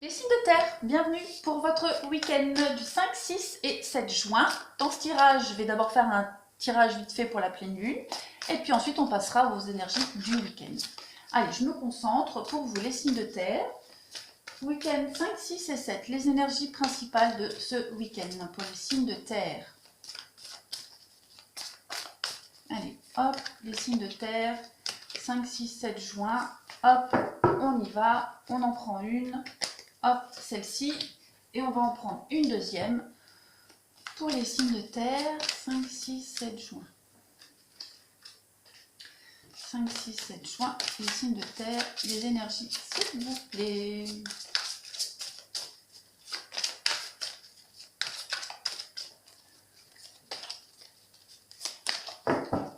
Les signes de terre, bienvenue pour votre week-end du 5, 6 et 7 juin. Dans ce tirage, je vais d'abord faire un tirage vite fait pour la pleine lune et puis ensuite on passera aux énergies du week-end. Allez, je me concentre pour vous les signes de terre. Week-end 5, 6 et 7, les énergies principales de ce week-end pour les signes de terre. Allez, hop, les signes de terre, 5, 6, 7 juin, hop, on y va, on en prend une. Hop, celle-ci, et on va en prendre une deuxième pour les signes de terre, 5, 6, 7 juin. 5, 6, 7 juin, les signes de terre, les énergies, s'il vous plaît.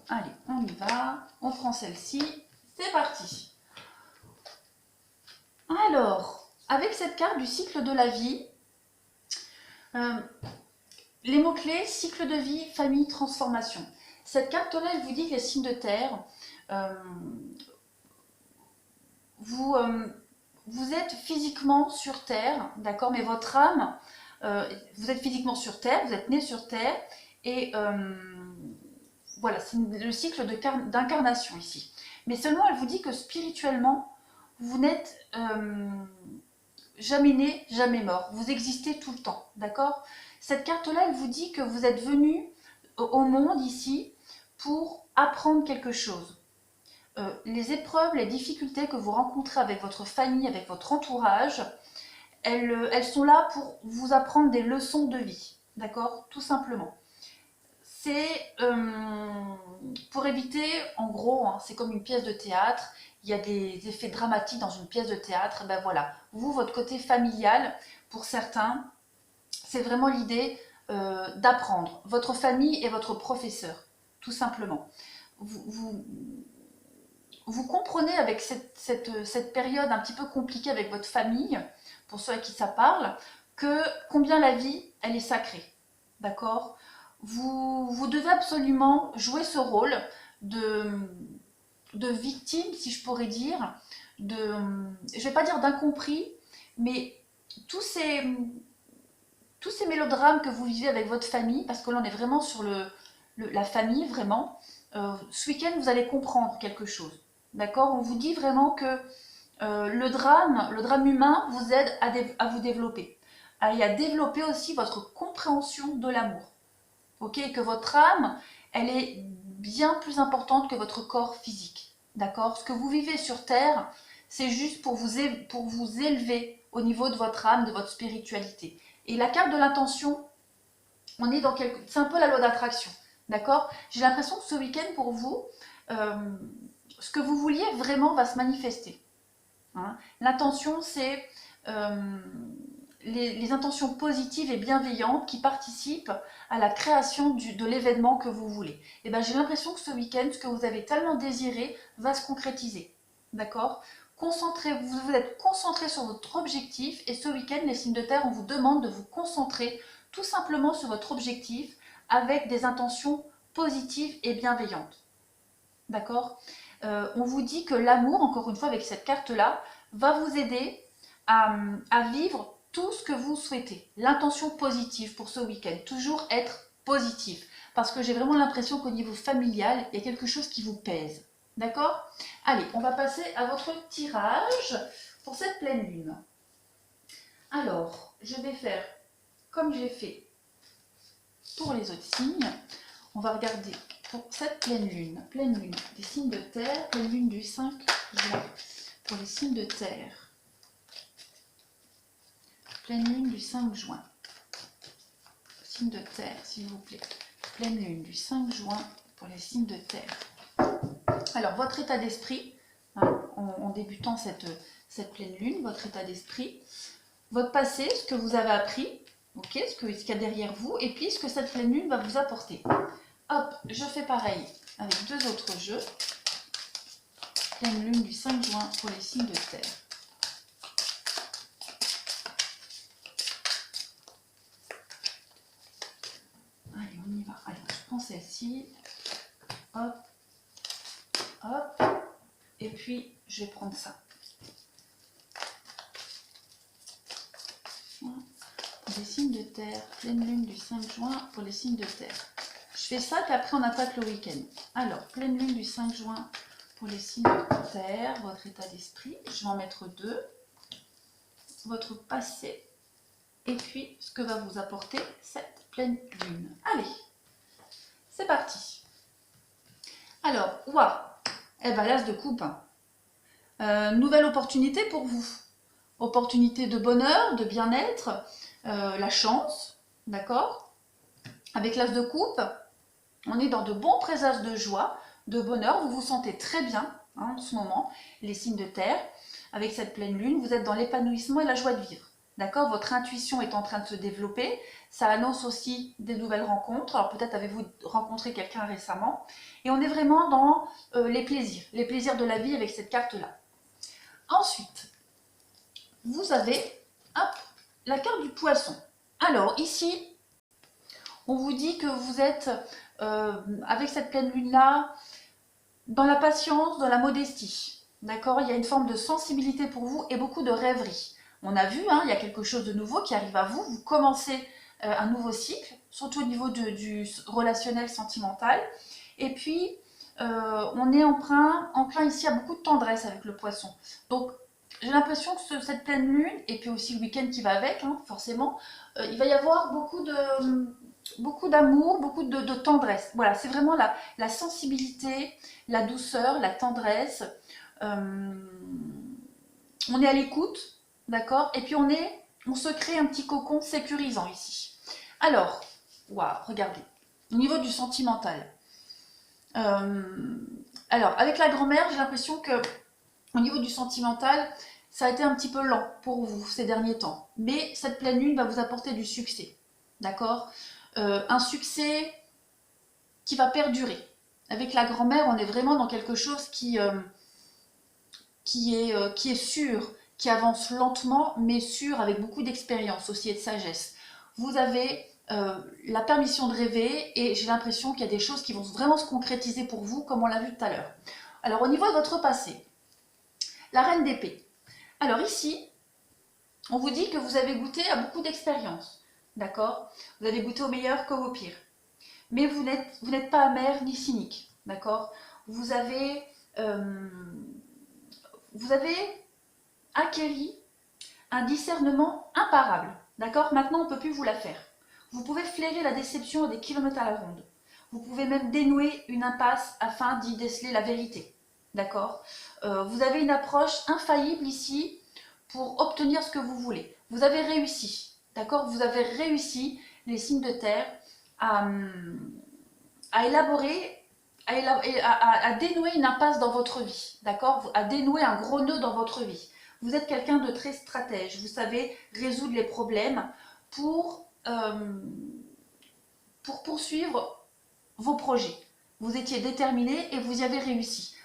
Allez, on y va, on prend celle-ci, c'est parti. Alors, avec cette carte du cycle de la vie, les mots-clés, cycle de vie, famille, transformation. Cette carte-là, elle vous dit que les signes de terre, vous êtes physiquement sur Terre, d'accord, mais votre âme, vous êtes physiquement sur Terre, vous êtes né sur Terre, et voilà, c'est le cycle d'incarnation ici. Mais seulement, elle vous dit que spirituellement, vous n'êtes jamais né, jamais mort. Vous existez tout le temps, d'accord? Cette carte-là, elle vous dit que vous êtes venu au monde ici pour apprendre quelque chose. Les épreuves, les difficultés que vous rencontrez avec votre famille, avec votre entourage, elles sont là pour vous apprendre des leçons de vie, d'accord? Tout simplement. C'est pour éviter, en gros, hein, c'est comme une pièce de théâtre, il y a des effets dramatiques dans une pièce de théâtre, ben voilà, vous, votre côté familial, pour certains, c'est vraiment l'idée d'apprendre. Votre famille est votre professeur, tout simplement. Vous comprenez avec cette période un petit peu compliquée avec votre famille, pour ceux à qui ça parle, que combien la vie, elle est sacrée. D'accord? Vous devez absolument jouer ce rôle de victime, si je pourrais dire, je ne vais pas dire d'incompris, mais tous ces, tous ces mélodrames que vous vivez avec votre famille, parce que là on est vraiment sur la famille, vraiment, ce week-end vous allez comprendre quelque chose. D'accord? On vous dit vraiment que le drame humain vous aide à vous développer. Et à développer aussi votre compréhension de l'amour. Ok? Et que votre âme, elle est bien plus importante que votre corps physique. D'accord? Ce que vous vivez sur Terre, c'est juste pour vous élever au niveau de votre âme, de votre spiritualité. Et la carte de l'intention, on est dans c'est un peu la loi d'attraction. D'accord? J'ai l'impression que ce week-end, pour vous, ce que vous vouliez vraiment va se manifester. Hein. L'intention, c'est les intentions positives et bienveillantes qui participent à la création de l'événement que vous voulez. Et ben, j'ai l'impression que ce week-end, ce que vous avez tellement désiré va se concrétiser. D'accord? Concentrez-vous, vous êtes concentré sur votre objectif et ce week-end, les signes de terre, on vous demande de vous concentrer tout simplement sur votre objectif avec des intentions positives et bienveillantes. D'accord? On vous dit que l'amour, encore une fois avec cette carte-là, va vous aider à vivre tout ce que vous souhaitez. L'intention positive pour ce week-end, toujours être positif. Parce que j'ai vraiment l'impression qu'au niveau familial, il y a quelque chose qui vous pèse. D'accord? Allez, on va passer à votre tirage pour cette pleine lune. Alors, je vais faire comme j'ai fait pour les autres signes. On va regarder pour cette pleine lune des signes de terre, pleine lune du 5 juin, pour les signes de terre. Pleine lune du 5 juin. Signes de terre, s'il vous plaît. Pleine lune du 5 juin pour les signes de terre. Alors, votre état d'esprit, hein, en débutant cette pleine lune, votre état d'esprit, votre passé, ce que vous avez appris, okay, ce qu'il y a derrière vous, et puis ce que cette pleine lune va vous apporter. Hop, je fais pareil avec deux autres jeux. Pleine lune du 5 juin pour les signes de terre. Allez, on y va. Allez, je prends celle-ci. Hop, hop. Et puis, je vais prendre ça. Les signes de terre, pleine lune du 5 juin pour les signes de terre. Je fais ça, puis après on attaque le week-end. Alors, pleine lune du 5 juin pour les signes de terre, votre état d'esprit. Je vais en mettre 2. Votre passé. Et puis, ce que va vous apporter cette pleine lune. Allez, c'est parti. Alors, waouh, eh ben, l'as de coupe. Nouvelle opportunité pour vous. Opportunité de bonheur, de bien-être, la chance, d'accord? Avec l'as de coupe, on est dans de bons présages de joie, de bonheur. Vous vous sentez très bien en ce moment, les signes de terre. Avec cette pleine lune, vous êtes dans l'épanouissement et la joie de vivre. D'accord? Votre intuition est en train de se développer. Ça annonce aussi des nouvelles rencontres. Alors peut-être avez-vous rencontré quelqu'un récemment. Et on est vraiment dans les plaisirs de la vie avec cette carte-là. Ensuite, vous avez la carte du poisson. Alors ici, on vous dit que vous êtes, avec cette pleine lune-là, dans la patience, dans la modestie. D'accord? Il y a une forme de sensibilité pour vous et beaucoup de rêverie. On a vu, il y a quelque chose de nouveau qui arrive à vous. Vous commencez un nouveau cycle, surtout au niveau du relationnel sentimental. Et puis, on est enclin ici à beaucoup de tendresse avec le poisson. Donc, j'ai l'impression que cette pleine lune, et puis aussi le week-end qui va avec, forcément, il va y avoir beaucoup d'amour, beaucoup de tendresse. Voilà, c'est vraiment la sensibilité, la douceur, la tendresse. On est à l'écoute, d'accord? Et puis on se crée un petit cocon sécurisant ici. Alors, waouh, regardez, au niveau du sentimental. Alors, avec la grand-mère, j'ai l'impression que au niveau du sentimental, ça a été un petit peu lent pour vous ces derniers temps. Mais cette pleine lune va vous apporter du succès, d'accord? Un succès qui va perdurer. Avec la grand-mère, on est vraiment dans quelque chose qui est sûr, qui avance lentement, mais sûr, avec beaucoup d'expérience aussi et de sagesse. Vous avez la permission de rêver et j'ai l'impression qu'il y a des choses qui vont vraiment se concrétiser pour vous, comme on l'a vu tout à l'heure. Alors, au niveau de votre passé, la reine d'épée. Alors ici, on vous dit que vous avez goûté à beaucoup d'expériences, d'accord? Vous avez goûté au meilleur comme au pire. Mais vous n'êtes pas amer ni cynique, d'accord? Vous avez acquéri un discernement imparable, d'accord? Maintenant, on ne peut plus vous la faire. Vous pouvez flairer la déception à des kilomètres à la ronde. Vous pouvez même dénouer une impasse afin d'y déceler la vérité, d'accord? Vous avez une approche infaillible ici pour obtenir ce que vous voulez. Vous avez réussi, d'accord? Vous avez réussi, les signes de terre, à élaborer, à dénouer une impasse dans votre vie, d'accord? À dénouer un gros nœud dans votre vie. Vous êtes quelqu'un de très stratège, vous savez résoudre les problèmes pour poursuivre vos projets. Vous étiez déterminé et vous y avez réussi.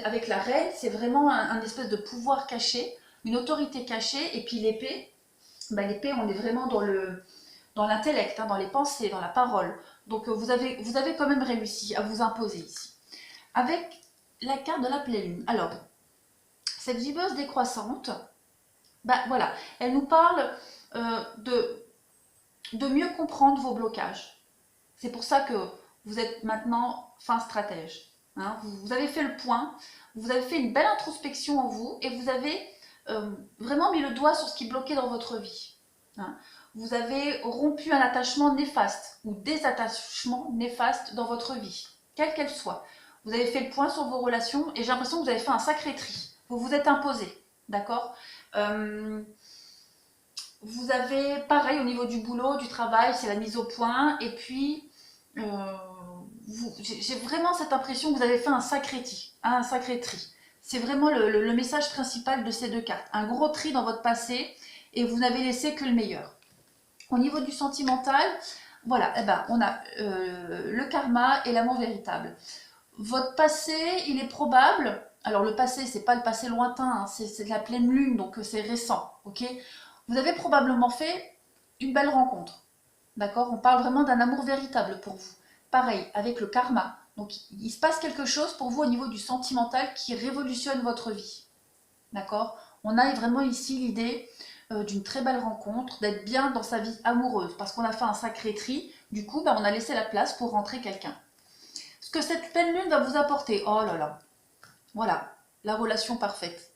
Avec la reine, c'est vraiment un espèce de pouvoir caché, une autorité cachée, et puis l'épée, l'épée, on est vraiment dans l'intellect, dans les pensées, dans la parole. Donc vous avez quand même réussi à vous imposer ici. Avec la carte de la pleine lune. Alors, cette gibeuse décroissante, voilà, elle nous parle de mieux comprendre vos blocages. C'est pour ça que vous êtes maintenant fin stratège. Vous avez fait le point, vous avez fait une belle introspection en vous et vous avez vraiment mis le doigt sur ce qui bloquait dans votre vie. Vous avez rompu un attachement néfaste ou des attachements néfastes dans votre vie, quelle qu'elle soit. Vous avez fait le point sur vos relations et j'ai l'impression que vous avez fait un sacré tri. Vous vous êtes imposé, d'accord? Vous avez, pareil, au niveau du boulot, du travail, c'est la mise au point. Et puis, j'ai vraiment cette impression que vous avez fait un sacré tri. C'est vraiment le message principal de ces deux cartes. Un gros tri dans votre passé et vous n'avez laissé que le meilleur. Au niveau du sentimental, voilà, on a le karma et l'amour véritable. Votre passé, il est probable. Alors le passé, c'est pas le passé lointain, c'est de la pleine lune, donc c'est récent, ok? Vous avez probablement fait une belle rencontre, d'accord? On parle vraiment d'un amour véritable pour vous. Pareil, avec le karma. Donc il se passe quelque chose pour vous au niveau du sentimental qui révolutionne votre vie, d'accord? On a vraiment ici l'idée d'une très belle rencontre, d'être bien dans sa vie amoureuse, parce qu'on a fait un sacré tri, du coup, on a laissé la place pour rentrer quelqu'un. Ce que cette pleine lune va vous apporter, oh là là, voilà, la relation parfaite,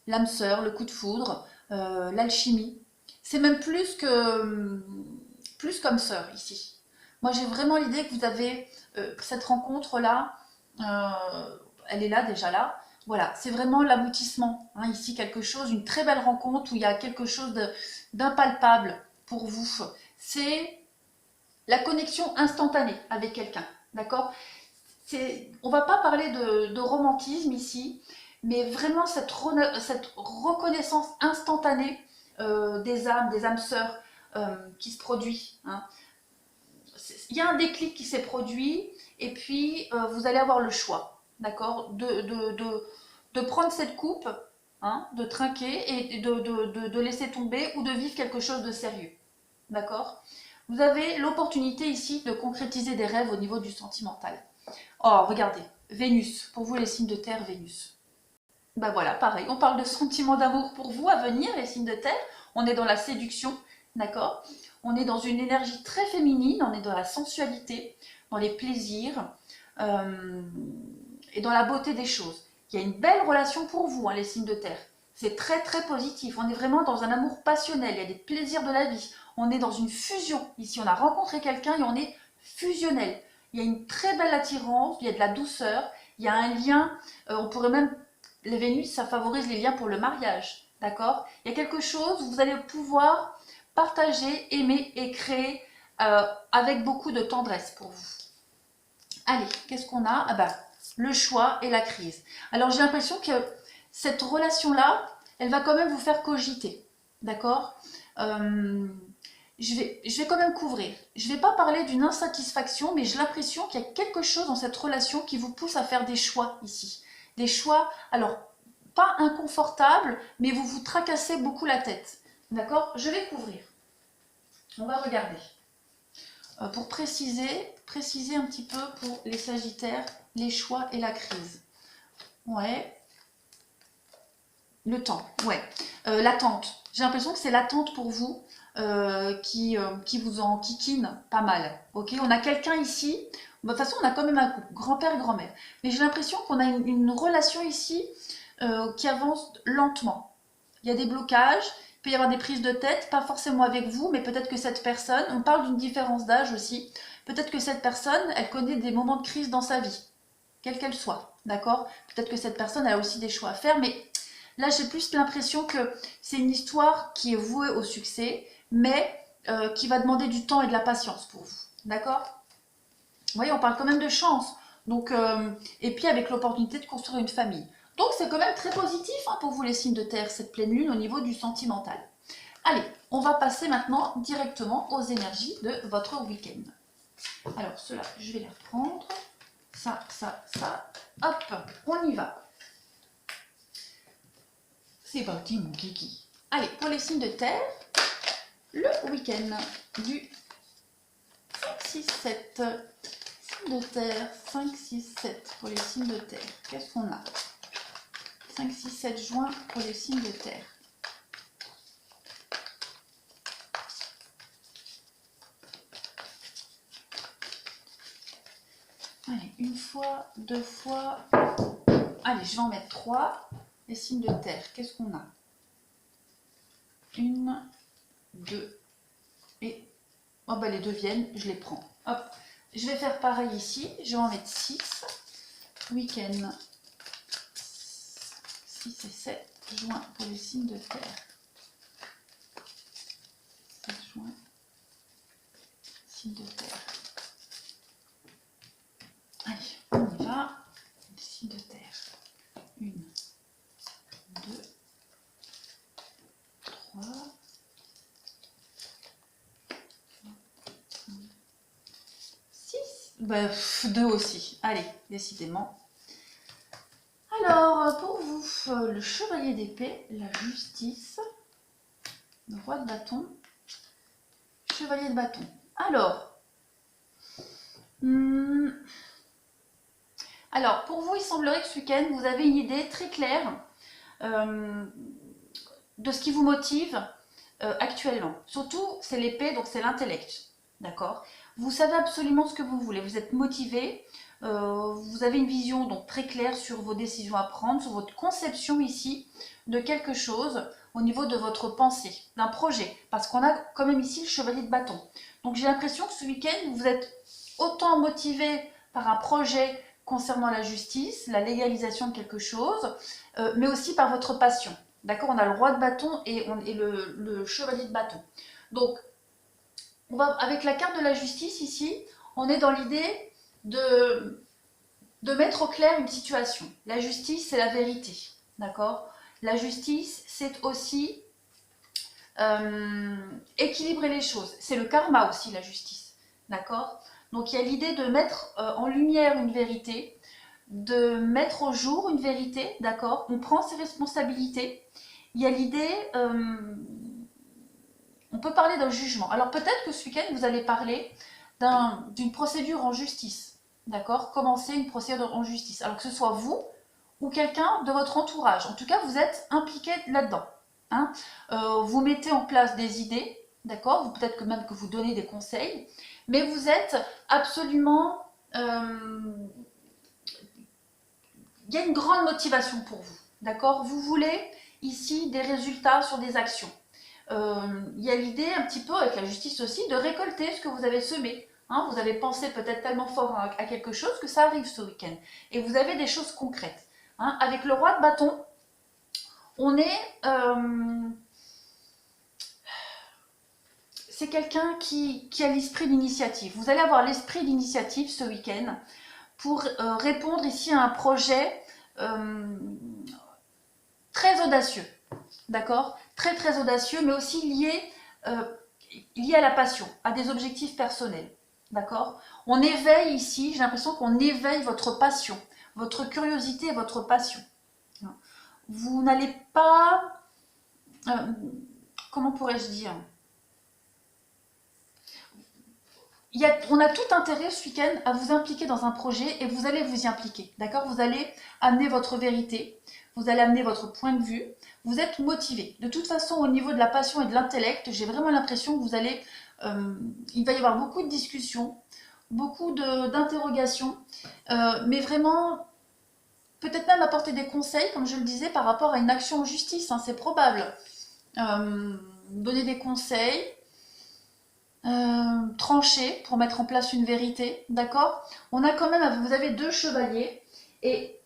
l'âme sœur, le coup de foudre, l'alchimie. C'est même plus comme sœur ici. Moi, j'ai vraiment l'idée que vous avez cette rencontre-là, elle est là, déjà là. Voilà, c'est vraiment l'aboutissement. Hein, ici, quelque chose, une très belle rencontre où il y a quelque chose d'impalpable pour vous. C'est la connexion instantanée avec quelqu'un. D'accord? On ne va pas parler de romantisme ici, mais vraiment cette reconnaissance instantanée des âmes sœurs qui se produit. Hein. Il y a un déclic qui s'est produit, et puis vous allez avoir le choix, d'accord, de prendre cette coupe, hein, de trinquer et de laisser tomber ou de vivre quelque chose de sérieux, d'accord. Vous avez l'opportunité ici de concrétiser des rêves au niveau du sentimental. Oh, regardez, Vénus, pour vous les signes de terre, Vénus. Ben voilà, pareil, on parle de sentiments d'amour pour vous à venir, les signes de terre. On est dans la séduction, d'accord? On est dans une énergie très féminine, on est dans la sensualité, dans les plaisirs euh, et dans la beauté des choses. Il y a une belle relation pour vous, hein, les signes de terre. C'est très très positif, on est vraiment dans un amour passionnel, il y a des plaisirs de la vie. On est dans une fusion, ici on a rencontré quelqu'un et on est fusionnel. Il y a une très belle attirance, il y a de la douceur, il y a un lien, on pourrait même, les Vénus, ça favorise les liens pour le mariage, d'accord? Il y a quelque chose où vous allez pouvoir partager, aimer et créer avec beaucoup de tendresse pour vous. Allez, qu'est-ce qu'on a? Ah ben, le choix et la crise. Alors j'ai l'impression que cette relation-là, elle va quand même vous faire cogiter, d'accord? Je vais quand même couvrir. Je ne vais pas parler d'une insatisfaction, mais j'ai l'impression qu'il y a quelque chose dans cette relation qui vous pousse à faire des choix ici. Des choix, alors, pas inconfortables, mais vous vous tracassez beaucoup la tête. D'accord? Je vais couvrir. On va regarder. Pour préciser un petit peu pour les Sagittaires, les choix et la crise. Ouais. Le temps, ouais. L'attente. J'ai l'impression que c'est l'attente pour vous qui vous enquiquine pas mal. Ok, on a quelqu'un ici. De toute façon, on a quand même un couple, grand-père et grand-mère. Mais j'ai l'impression qu'on a une relation ici qui avance lentement. Il y a des blocages, il peut y avoir des prises de tête, pas forcément avec vous, mais peut-être que cette personne, on parle d'une différence d'âge aussi, peut-être que cette personne, elle connaît des moments de crise dans sa vie, quelle qu'elle soit, d'accord? Peut-être que cette personne a aussi des choix à faire, mais là, j'ai plus l'impression que c'est une histoire qui est vouée au succès, mais qui va demander du temps et de la patience pour vous. D'accord? Vous voyez, on parle quand même de chance. Donc, et puis avec l'opportunité de construire une famille. Donc, c'est quand même très positif hein, pour vous, les signes de terre, cette pleine lune au niveau du sentimental. Allez, on va passer maintenant directement aux énergies de votre week-end. Alors, cela, je vais les reprendre. Ça. Hop, on y va. C'est parti mon kiki. Allez, pour les signes de terre, le week-end du 5, 6, 7. Signes de terre, 5, 6, 7 pour les signes de terre. Qu'est-ce qu'on a? 5, 6, 7 juin pour les signes de terre. Allez, une fois, deux fois. Allez, je vais en mettre 3. Les signes de terre, qu'est-ce qu'on a? 1, 2 et... Oh bah les 2 viennent, je les prends. Hop, je vais faire pareil ici, je vais en mettre 6. Week-end 6 et 7 juin pour les signes de terre. 7 juin, signes de terre. Allez, on y va. Les signes de terre. 1, 2, 3. 6. Bah, 2 aussi. Allez, décidément. Alors, pour vous, le chevalier d'épée, la justice, le roi de bâton, chevalier de bâton. Alors, pour vous, il semblerait que ce week-end, vous avez une idée très claire de ce qui vous motive actuellement. Surtout, c'est l'épée, donc c'est l'intellect. D'accord? Vous savez absolument ce que vous voulez. Vous êtes motivé. Vous avez une vision donc très claire sur vos décisions à prendre, sur votre conception ici de quelque chose au niveau de votre pensée, d'un projet. Parce qu'on a quand même ici le chevalier de bâton. Donc j'ai l'impression que ce week-end, vous êtes autant motivé par un projet concernant la justice, la légalisation de quelque chose, mais aussi par votre passion. D'accord? On a le roi de bâton et le chevalier de bâton. Donc, avec la carte de la justice ici, on est dans l'idée de mettre au clair une situation. La justice, c'est la vérité. D'accord? La justice, c'est aussi équilibrer les choses. C'est le karma aussi, la justice. D'accord? Donc il y a l'idée de mettre en lumière une vérité, de mettre au jour une vérité, d'accord? On prend ses responsabilités. Il y a l'idée, on peut parler d'un jugement. Alors peut-être que ce week-end, vous allez parler d'une procédure en justice, d'accord? Commencer une procédure en justice. Alors que ce soit vous ou quelqu'un de votre entourage. En tout cas, vous êtes impliqué là-dedans. Hein? Vous mettez en place des idées, d'accord? Peut-être que même que vous donnez des conseils, mais vous êtes absolument... il y a une grande motivation pour vous, d'accord? Vous voulez ici des résultats sur des actions. Il y a l'idée un petit peu, avec la justice aussi, de récolter ce que vous avez semé. Hein? Vous avez pensé peut-être tellement fort à quelque chose que ça arrive ce week-end. Et vous avez des choses concrètes. Hein? Avec le roi de bâton, on est... c'est quelqu'un qui a l'esprit d'initiative. Vous allez avoir l'esprit d'initiative ce week-end pour répondre ici à un projet très audacieux. D'accord? Très très audacieux, mais aussi lié à la passion, à des objectifs personnels. D'accord? On éveille ici, j'ai l'impression qu'on éveille votre passion, votre curiosité et votre passion. Vous n'allez pas... comment pourrais-je dire? On a tout intérêt ce week-end à vous impliquer dans un projet et vous allez vous y impliquer. D'accord? Vous allez amener votre vérité, vous allez amener votre point de vue, vous êtes motivé. De toute façon, au niveau de la passion et de l'intellect, j'ai vraiment l'impression que vous allez... il va y avoir beaucoup de discussions, beaucoup d'interrogations, mais vraiment, peut-être même apporter des conseils, comme je le disais, par rapport à une action en justice, hein, c'est probable. Donner des conseils, trancher pour mettre en place une vérité, d'accord? On a quand même, vous avez deux chevaliers, et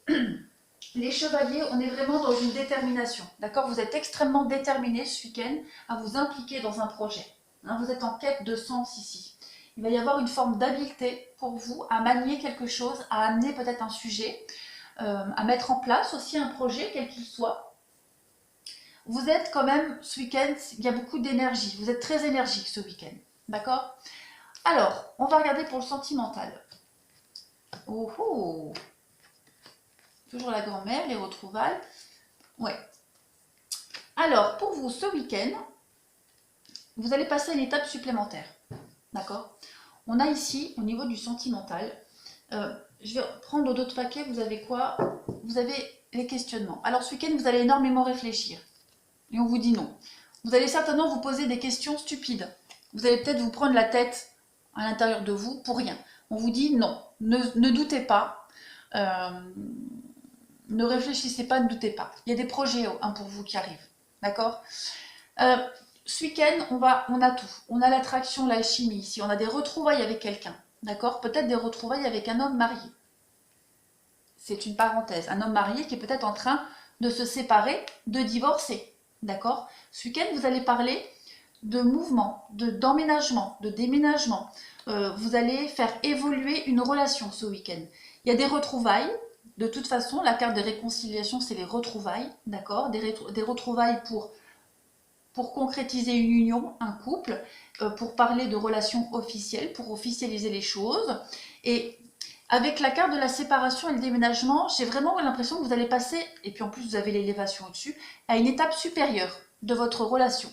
les chevaliers, on est vraiment dans une détermination, d'accord? Vous êtes extrêmement déterminés ce week-end à vous impliquer dans un projet. Hein, vous êtes en quête de sens ici. Il va y avoir une forme d'habileté pour vous à manier quelque chose, à amener peut-être un sujet, à mettre en place aussi un projet, quel qu'il soit. Vous êtes quand même, ce week-end, il y a beaucoup d'énergie. Vous êtes très énergique ce week-end. D'accord? Alors, on va regarder pour le sentimental. Oh oh! Toujours la grand-mère, les retrouvailles. Ouais. Alors, pour vous, ce week-end, vous allez passer à une étape supplémentaire. D'accord? On a ici, au niveau du sentimental, je vais prendre d'autres paquets. Vous avez quoi? Vous avez les questionnements. Alors, ce week-end, vous allez énormément réfléchir. Et on vous dit non. Vous allez certainement vous poser des questions stupides. Vous allez peut-être vous prendre la tête à l'intérieur de vous pour rien. On vous dit non, ne doutez pas, ne réfléchissez pas, ne doutez pas. Il y a des projets pour vous qui arrivent, d'accord? Ce week-end, on a tout. On a l'attraction, l'alchimie ici, on a des retrouvailles avec quelqu'un, d'accord? Peut-être des retrouvailles avec un homme marié. C'est une parenthèse, un homme marié qui est peut-être en train de se séparer, de divorcer, d'accord? Ce week-end, vous allez parler de mouvement, d'emménagement, de déménagement. Vous allez faire évoluer une relation ce week-end. Il y a des retrouvailles. De toute façon, la carte des réconciliations, c'est les retrouvailles, d'accord? Des retrouvailles pour concrétiser une union, un couple, pour parler de relations officielles, pour officialiser les choses. Et avec la carte de la séparation et le déménagement, j'ai vraiment l'impression que vous allez passer, et puis en plus vous avez l'élévation au-dessus, à une étape supérieure de votre relation.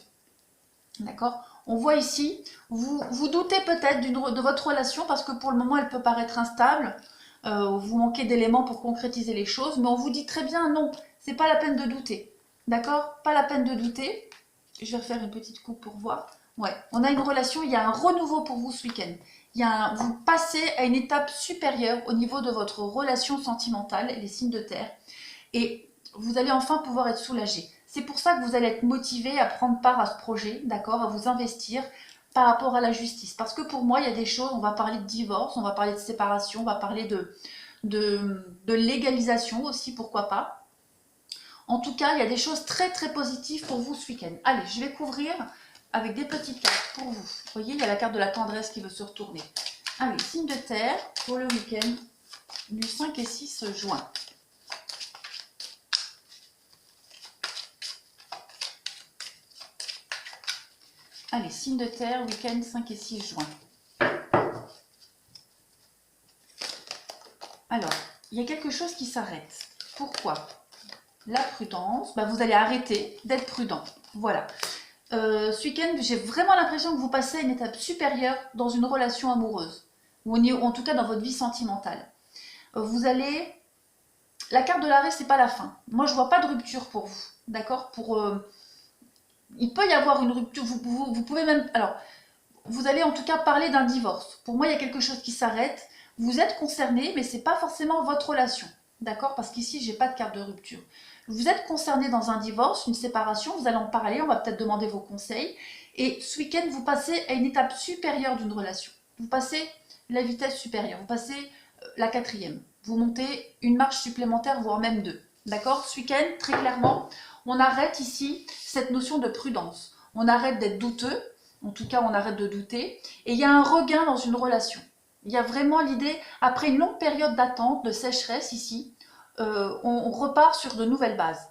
D'accord? On voit ici, vous doutez peut-être de votre relation parce que pour le moment elle peut paraître instable, vous manquez d'éléments pour concrétiser les choses, mais on vous dit très bien non, c'est pas la peine de douter. D'accord? Pas la peine de douter. Je vais refaire une petite coupe pour voir. Ouais, on a une relation, il y a un renouveau pour vous ce week-end. Vous passez à une étape supérieure au niveau de votre relation sentimentale, les signes de terre, et vous allez enfin pouvoir être soulagé. C'est pour ça que vous allez être motivé à prendre part à ce projet, d'accord, à vous investir par rapport à la justice. Parce que pour moi, il y a des choses, on va parler de divorce, on va parler de séparation, on va parler de légalisation aussi, pourquoi pas. En tout cas, il y a des choses très très positives pour vous ce week-end. Allez, je vais couvrir avec des petites cartes pour vous. Vous voyez, il y a la carte de la tendresse qui veut se retourner. Allez, signe de terre pour le week-end du 5 et 6 juin. Allez, signe de terre, week-end 5 et 6 juin. Alors, il y a quelque chose qui s'arrête. Pourquoi? La prudence, vous allez arrêter d'être prudent. Voilà. Ce week-end, j'ai vraiment l'impression que vous passez à une étape supérieure dans une relation amoureuse. Ou en tout cas dans votre vie sentimentale. Vous allez... La carte de l'arrêt, c'est pas la fin. Moi, je vois pas de rupture pour vous. D'accord? Il peut y avoir une rupture. Vous pouvez même... Alors, vous allez en tout cas parler d'un divorce. Pour moi, il y a quelque chose qui s'arrête. Vous êtes concerné, mais c'est pas forcément votre relation. D'accord? Parce qu'ici, j'ai pas de carte de rupture. Vous êtes concerné dans un divorce, une séparation, vous allez en parler, on va peut-être demander vos conseils. Et ce week-end, vous passez à une étape supérieure d'une relation. Vous passez la vitesse supérieure, vous passez la quatrième. Vous montez une marche supplémentaire, voire même deux. D'accord? Ce week-end, très clairement, on arrête ici cette notion de prudence. On arrête d'être douteux, en tout cas, on arrête de douter. Et il y a un regain dans une relation. Il y a vraiment l'idée, après une longue période d'attente, de sécheresse ici, on repart sur de nouvelles bases,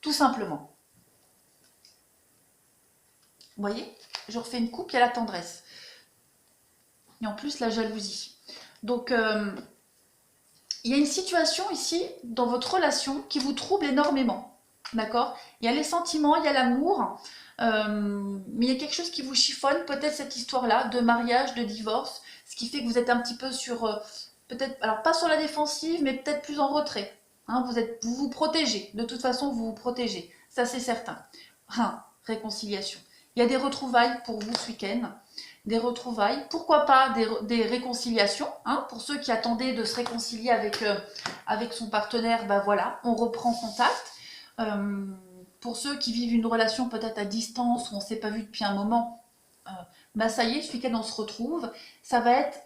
tout simplement. Vous voyez? Je refais une coupe, il y a la tendresse. Et en plus, la jalousie. Donc, il y a une situation ici, dans votre relation, qui vous trouble énormément. D'accord? Il y a les sentiments, il y a l'amour, mais il y a quelque chose qui vous chiffonne, peut-être cette histoire-là, de mariage, de divorce, ce qui fait que vous êtes un petit peu sur, peut-être, alors pas sur la défensive, mais peut-être plus en retrait. Hein, vous vous protégez, de toute façon vous vous protégez, ça c'est certain. Réconciliation. Il y a des retrouvailles pour vous ce week-end, des retrouvailles, pourquoi pas des réconciliations, hein, pour ceux qui attendaient de se réconcilier avec son partenaire, voilà, on reprend contact. Pour ceux qui vivent une relation peut-être à distance, où on ne s'est pas vu depuis un moment, ça y est, ce week-end on se retrouve. Ça va être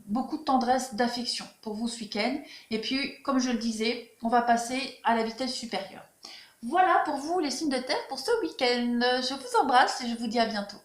beaucoup de tendresse, d'affection pour vous ce week-end. Et puis, comme je le disais, on va passer à la vitesse supérieure. Voilà pour vous les signes de terre pour ce week-end. Je vous embrasse et je vous dis à bientôt.